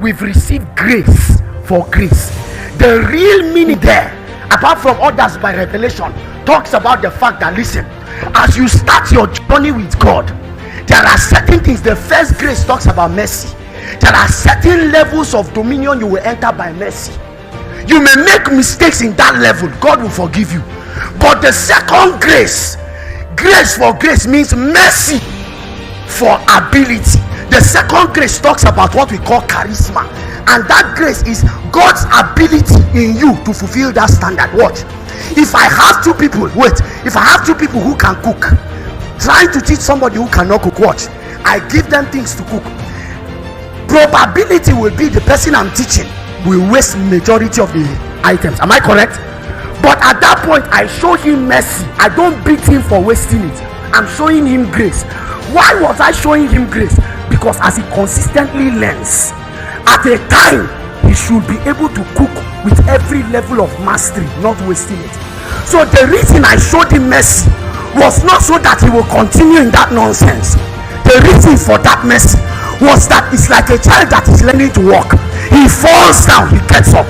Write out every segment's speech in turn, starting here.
we've received grace for grace. The real meaning there, apart from others by revelation, talks about the fact that, listen, as you start your journey with God, there are certain things. The first grace talks about mercy. There are certain levels of dominion you will enter by mercy. You may make mistakes in that level, God will forgive you. But the second grace, grace for grace, means mercy for ability. The second grace talks about what we call charisma, and that grace is God's ability in you to fulfill that standard. Watch, if I have two people who can cook, trying to teach somebody who cannot cook, watch, I give them things to cook, probability will be the person I'm teaching will waste majority of the items. Am I correct? But at that point, I show him mercy. I don't beat him for wasting it. I'm showing him grace. Why was I showing him grace? Because as he consistently learns, at a time he should be able to cook with every level of mastery, not wasting it. So the reason I showed him mercy was not so that he will continue in that nonsense. The reason for that mercy was that it's like a child that is learning to walk. He falls down, he gets up.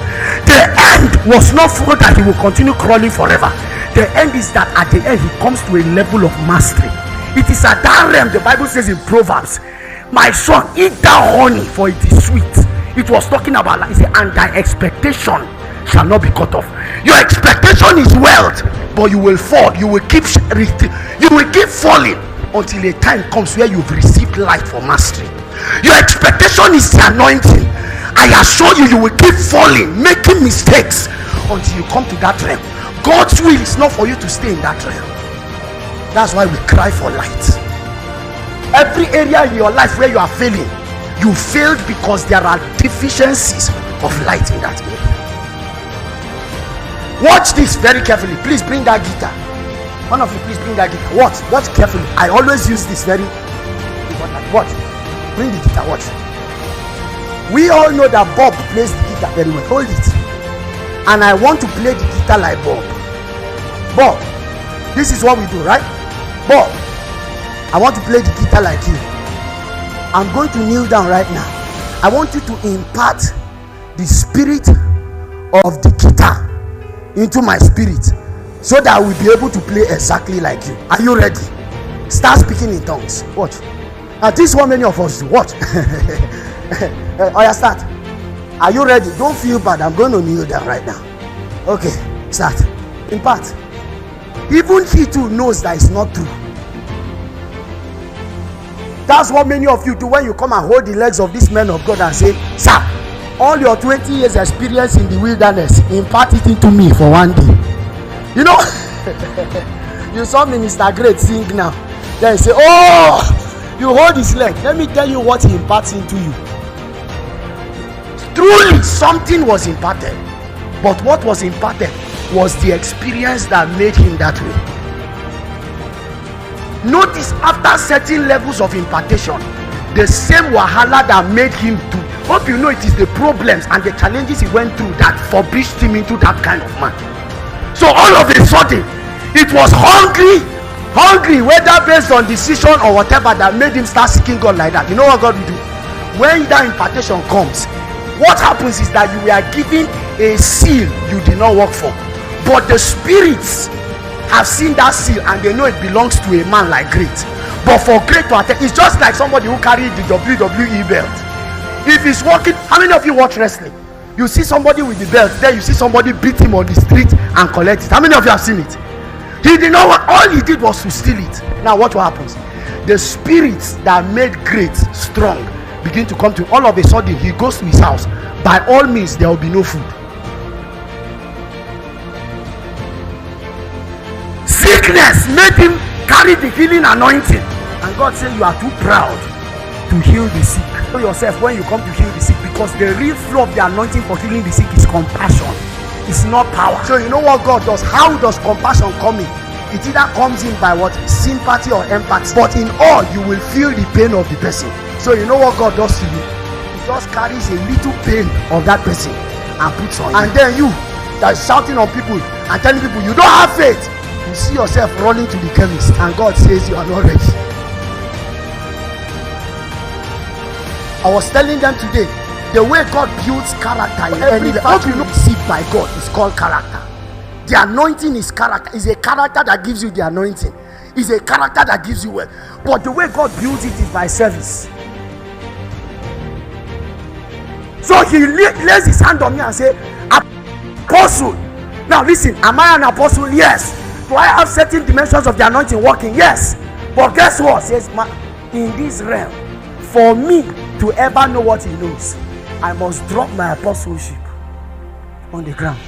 The end was not so that he will continue crawling forever. The end is that at the end he comes to a level of mastery. It is at that realm, the Bible says in Proverbs, my son, eat that honey, for it is sweet. It was talking about, like, and thy expectation shall not be cut off. Your expectation is wealth, but you will fall. You will keep falling until a time comes where you've received light for mastery. Your expectation is the anointing. I assure you, you will keep falling, making mistakes until you come to that realm. God's will is not for you to stay in that realm. That's why we cry for light. Every area in your life where you are failing, you failed because there are deficiencies of light in that area. Watch this very carefully. Please bring that guitar. One of you, please bring that guitar. Watch carefully. I always use this very important. Watch. Bring the guitar. Watch. We all know that Bob plays the guitar very well. Hold it. And I want to play the guitar like Bob. Bob, this is what we do, right? Bob, I want to play the guitar like you. I'm going to kneel down right now. I want you to impart the spirit of the guitar into my spirit, so that I will be able to play exactly like you. Are you ready? Start speaking in tongues. Watch. Now this is what many of us do. Watch. Oh yeah, start. Are you ready? Don't feel bad. I'm going to kneel down right now. Okay, start. Impart. Even he too knows that it's not true. That's what many of you do when you come and hold the legs of this man of God and say, sir, all your 20 years experience in the wilderness, impart it into me for one day. You know, you saw Minister Great sing now. Then you say, oh, you hold his leg. Let me tell you what he imparts into you. Truly, something was imparted. But what was imparted was the experience that made him that way. Notice, after certain levels of impartation, the same wahala that made him to, hope you know, it is the problems and the challenges he went through that forbidden him into that kind of man. So all of a sudden, it was hungry, whether based on decision or whatever, that made him start seeking God like that. You know what God will do? When that impartation comes, what happens is that you are given a seal you did not work for, but the spirits have seen that seal and they know it belongs to a man like Great. But for Great to attend, it's just like somebody who carried the WWE belt. If he's walking, how many of you watch wrestling? You see somebody with the belt, then you see somebody beat him on the street and collect it. How many of you have seen it? He did not want, all he did was to steal it. Now what happens? The spirits that made Great strong begin to come to him. All of a sudden he goes to his house. By all means, there will be no food. Sickness made him carry the healing anointing, and God said, you are too proud to heal the sick. Know yourself when you come to heal the sick, because the real flow of the anointing for healing the sick is compassion. It's not power. So you know what God does? How does compassion come in? It either comes in by what? Sympathy or empathy. But in all, you will feel the pain of the person. So you know what God does to you? He just carries a little pain of that person and puts on you. And then you that is shouting on people and telling people you don't have faith, you see yourself running to the chemist, and God says you are not ready. I was telling them today The way God builds character in every what you receive by God is called character. The anointing is character. It's a character that gives you the anointing. It's a character that gives you wealth. But the way God builds it is by service. So he lays his hand on me and say, apostle. Now listen, am I an apostle? Yes. Do I have certain dimensions of the anointing working? Yes. But guess what? Says, in this realm, for me to ever know what he knows, I must drop my apostleship on the ground.